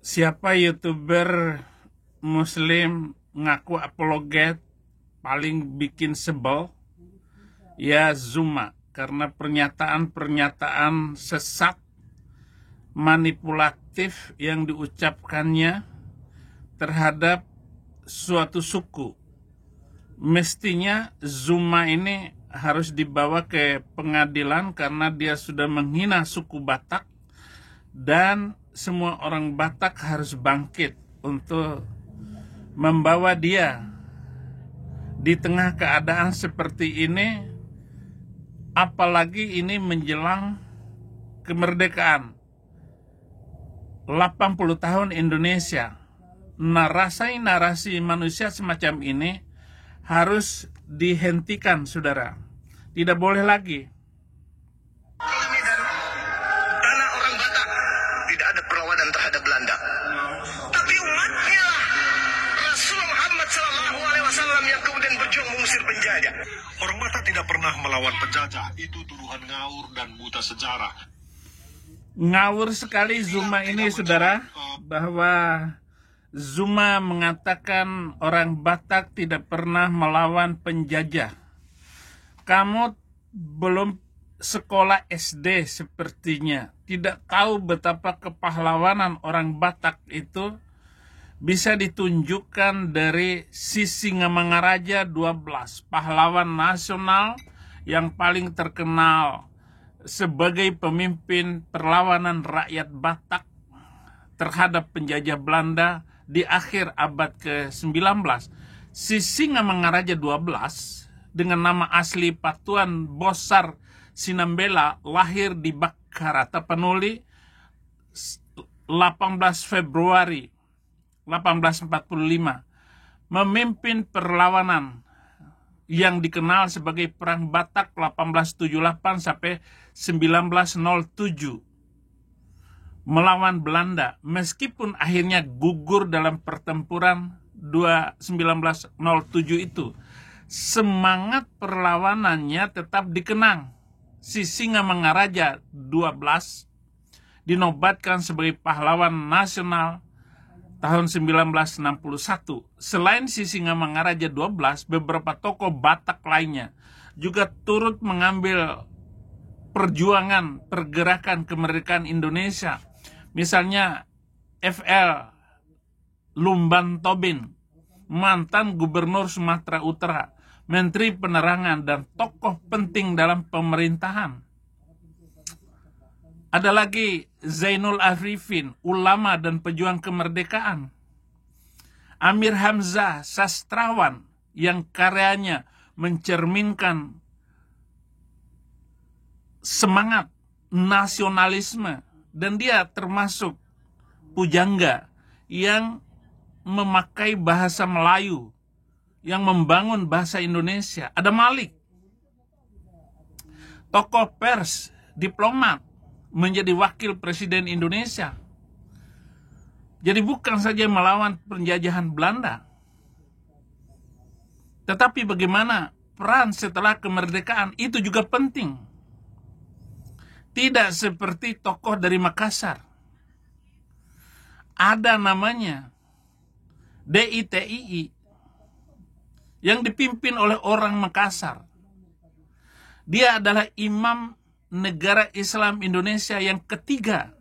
Siapa YouTuber Muslim ngaku apologet paling bikin sebel? Ya Zuma, karena pernyataan-pernyataan sesat, manipulatif yang diucapkannya terhadap suatu suku. Mestinya Zuma ini harus dibawa ke pengadilan karena dia sudah menghina suku Batak, dan semua orang Batak harus bangkit untuk membawa dia di tengah keadaan seperti ini, apalagi ini menjelang kemerdekaan 80 tahun Indonesia. Narasi manusia semacam ini harus dihentikan, saudara. Tidak boleh lagi. Karena orang Batak tidak ada perlawanan terhadap Belanda. Tapi umatnya lah Rasul Muhammad SAW yang kemudian berjuang mengusir penjajah. Orang Batak tidak pernah melawan penjajah. Itu tuduhan ngawur dan buta sejarah. Ngawur sekali Zuma ini, saudara, bahwa Zuma mengatakan orang Batak tidak pernah melawan penjajah. Kamu belum sekolah SD sepertinya, tidak tahu betapa kepahlawanan orang Batak itu bisa ditunjukkan dari Sisingamangaraja 12, pahlawan nasional yang paling terkenal sebagai pemimpin perlawanan rakyat Batak terhadap penjajah Belanda di akhir abad ke-19. Sisingamangaraja 12 dengan nama asli Patuan Bosar Sinambela lahir di Bakara, Tapanuli 18 Februari 1845. Memimpin perlawanan yang dikenal sebagai Perang Batak 1878 sampai 1907 melawan Belanda, meskipun akhirnya gugur dalam pertempuran 1907 itu. Semangat perlawanannya tetap dikenang. Sisingamangaraja 12 dinobatkan sebagai pahlawan nasional tahun 1961. Selain Sisingamangaraja 12, beberapa tokoh Batak lainnya juga turut mengambil perjuangan pergerakan kemerdekaan Indonesia. Misalnya F.L. Lumban Tobin, mantan gubernur Sumatera Utara, menteri penerangan, dan tokoh penting dalam pemerintahan. Ada lagi Zainul Arifin, ulama dan pejuang kemerdekaan. Amir Hamzah, sastrawan yang karyanya mencerminkan semangat nasionalisme, dan dia termasuk pujangga yang memakai bahasa Melayu, yang membangun bahasa Indonesia. Ada Malik, tokoh pers, diplomat, menjadi wakil presiden Indonesia. Jadi bukan saja melawan penjajahan Belanda, tetapi bagaimana peran setelah kemerdekaan itu juga penting. Tidak seperti tokoh dari Makassar. Ada namanya DITII yang dipimpin oleh orang Makassar. Dia adalah imam negara Islam Indonesia yang ketiga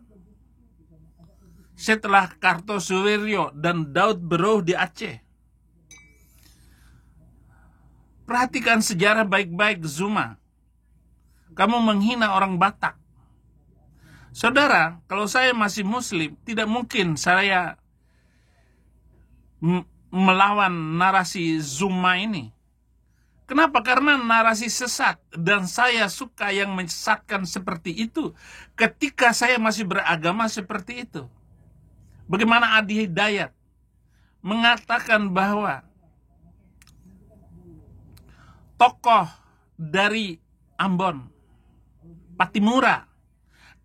setelah Kartosuwiryo dan Daud Beroh di Aceh. Perhatikan sejarah baik-baik Zuma. Kamu menghina orang Batak. Saudara, kalau saya masih Muslim, tidak mungkin saya melawan narasi Zuma ini. Kenapa? Karena narasi sesat, dan saya suka yang menyesatkan seperti itu ketika saya masih beragama seperti itu. Bagaimana Adi Hidayat mengatakan bahwa tokoh dari Ambon, Patimura,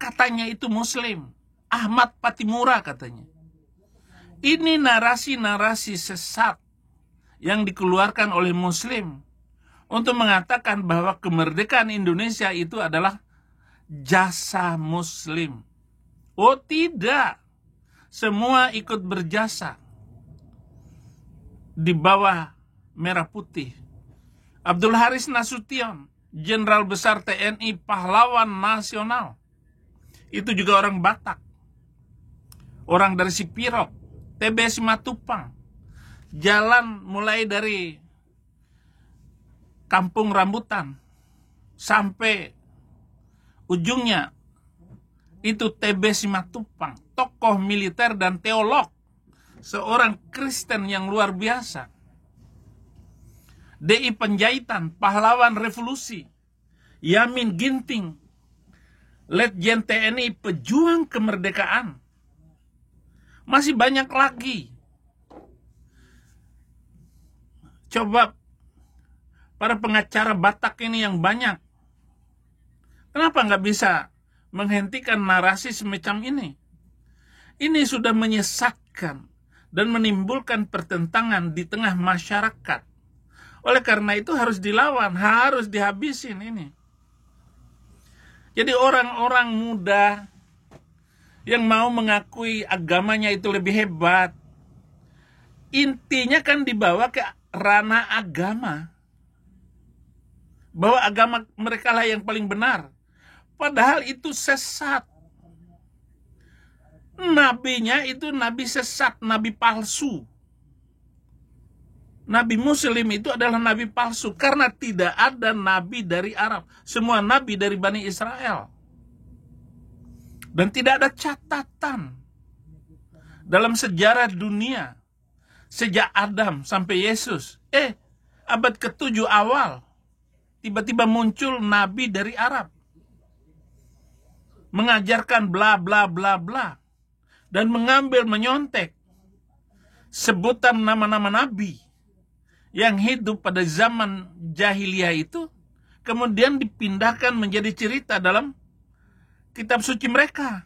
katanya itu Muslim. Ahmad Patimura katanya. Ini narasi-narasi sesat yang dikeluarkan oleh Muslim untuk mengatakan bahwa kemerdekaan Indonesia itu adalah jasa Muslim. Oh tidak. semua ikut berjasa di bawah merah putih. Abdul Haris Nasution, Jenderal Besar TNI, pahlawan nasional, itu juga orang Batak, orang dari Sipirok, TB Simatupang, jalan mulai dari Kampung Rambutan sampai ujungnya itu TB Simatupang, tokoh militer dan teolog, seorang Kristen yang luar biasa. DI Penjahitan, pahlawan revolusi. Yamin Ginting, Letjen TNI, pejuang kemerdekaan. Masih banyak lagi. Coba para pengacara Batak ini yang banyak, kenapa nggak bisa menghentikan narasi semacam ini? Ini sudah menyesatkan dan menimbulkan pertentangan di tengah masyarakat. Oleh karena itu harus dilawan, harus dihabisin ini. Jadi orang-orang muda yang mau mengakui agamanya itu lebih hebat, intinya kan dibawa ke ranah agama, bahwa agama mereka lah yang paling benar. Padahal itu sesat. Nabinya itu nabi sesat, nabi palsu. Nabi Muslim itu adalah nabi palsu karena tidak ada nabi dari Arab. Semua nabi dari Bani Israel. Dan tidak ada catatan dalam sejarah dunia sejak Adam sampai Yesus. Abad ke-7 awal tiba-tiba muncul nabi dari Arab. Mengajarkan bla bla bla bla. Dan mengambil, menyontek sebutan nama-nama nabi yang hidup pada zaman jahiliyah itu, kemudian dipindahkan menjadi cerita dalam kitab suci mereka.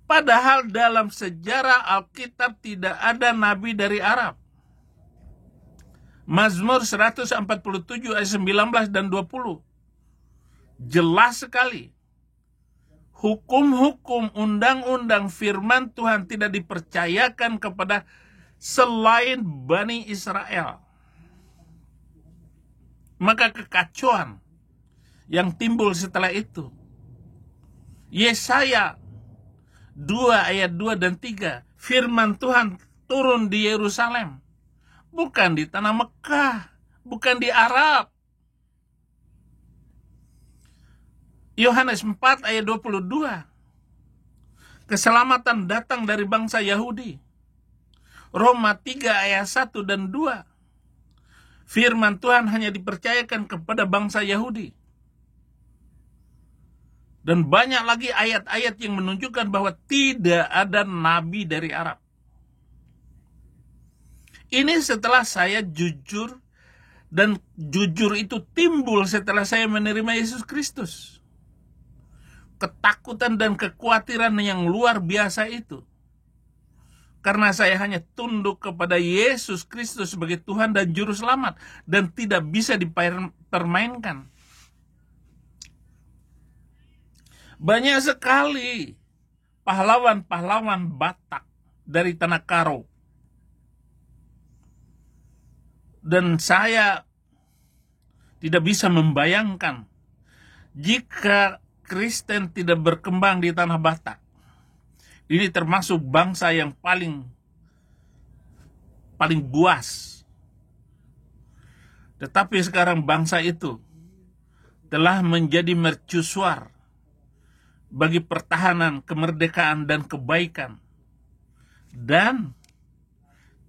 Padahal dalam sejarah Alkitab tidak ada nabi dari Arab. Mazmur 147 ayat 19 dan 20. Jelas sekali. Hukum-hukum, undang-undang firman Tuhan tidak dipercayakan kepada selain Bani Israel. Maka kekacauan yang timbul setelah itu. Yesaya 2 ayat 2 dan 3. Firman Tuhan turun di Yerusalem. Bukan di tanah Mekah. Bukan di Arab. Yohanes 4 ayat 22. Keselamatan datang dari bangsa Yahudi. Roma 3 ayat 1 dan 2. Firman Tuhan hanya dipercayakan kepada bangsa Yahudi. Dan banyak lagi ayat-ayat yang menunjukkan bahwa tidak ada nabi dari Arab. Ini setelah saya jujur, dan jujur itu timbul setelah saya menerima Yesus Kristus. Ketakutan dan kekhawatiran yang luar biasa itu. Karena saya hanya tunduk kepada Yesus Kristus sebagai Tuhan dan Juru Selamat. Dan tidak bisa dipermainkan. Banyak sekali pahlawan-pahlawan Batak dari Tanah Karo. Dan saya tidak bisa membayangkan jika Kristen tidak berkembang di tanah Batak. Ini termasuk bangsa yang paling buas. Tetapi sekarang bangsa itu telah menjadi mercusuar bagi pertahanan kemerdekaan dan kebaikan. Dan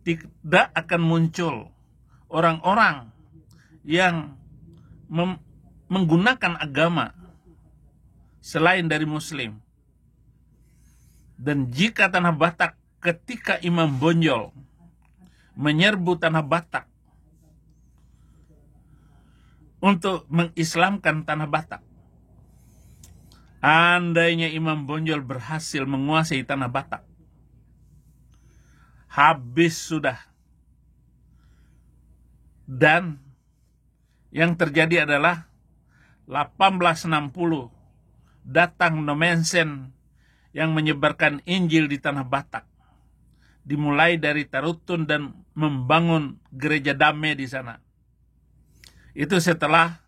tidak akan muncul orang-orang yang menggunakan agama selain dari Muslim. Dan jika tanah Batak, ketika Imam Bonjol menyerbu tanah Batak untuk mengislamkan tanah Batak, andainya Imam Bonjol berhasil menguasai tanah Batak, habis sudah. Dan yang terjadi adalah 1860 datang Nomensen yang menyebarkan Injil di tanah Batak. Dimulai dari Tarutun dan membangun gereja damai di sana. Itu setelah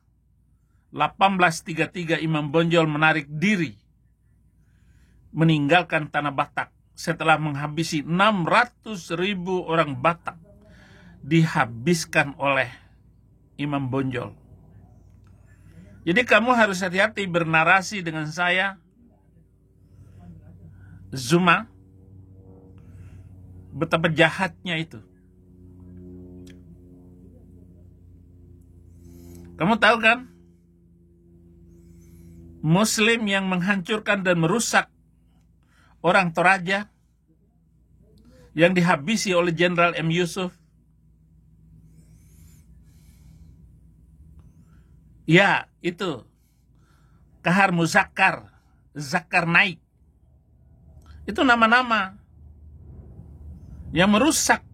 1833 Imam Bonjol menarik diri, meninggalkan tanah Batak setelah menghabisi 600.000 orang Batak dihabiskan oleh Imam Bonjol. Jadi kamu harus hati-hati bernarasi dengan saya, Zuma, betapa jahatnya itu. Kamu tahu kan? Muslim yang menghancurkan dan merusak orang Toraja yang dihabisi oleh Jenderal M. Yusuf. Ya, itu Kahar Muzakkar, Zakar Naik. Itu nama-nama yang merusak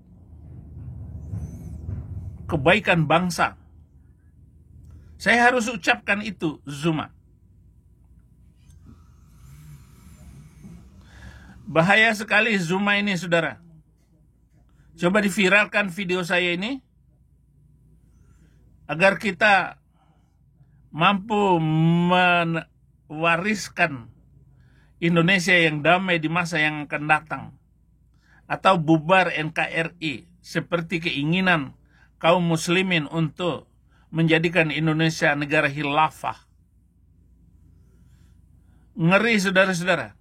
kebaikan bangsa. Saya harus ucapkan itu, Zuma. Bahaya sekali Zuma ini, saudara. Coba diviralkan video saya ini agar kita mampu mewariskan Indonesia yang damai di masa yang akan datang. Atau bubar NKRI seperti keinginan kaum muslimin untuk menjadikan Indonesia negara khilafah. Ngeri, saudara-saudara.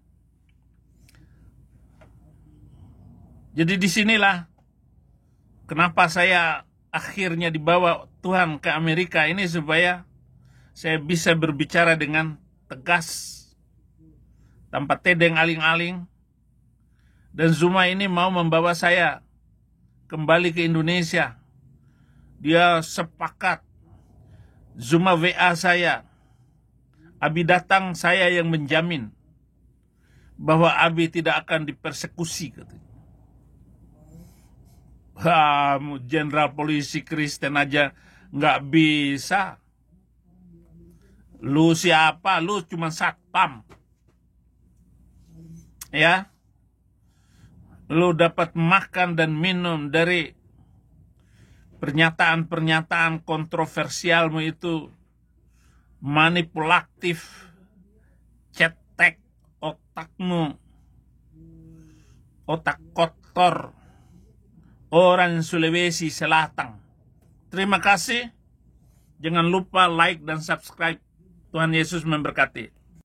Jadi disinilah kenapa saya akhirnya dibawa Tuhan ke Amerika ini, supaya saya bisa berbicara dengan tegas, tanpa tedeng aling-aling. Dan Zuma ini mau membawa saya kembali ke Indonesia. Dia sepakat. Zuma WA saya. Abi datang, saya yang menjamin bahwa Abi tidak akan dipersekusi, katanya. Jenderal polisi Kristen aja nggak bisa. Lu siapa? Lu cuma satpam. Ya. Lu dapat makan dan minum dari pernyataan-pernyataan kontroversialmu itu, manipulatif, cetek otakmu, otak kotor orang Sulawesi Selatan. Terima kasih. Jangan lupa like dan subscribe. Tuhan Yesus memberkati.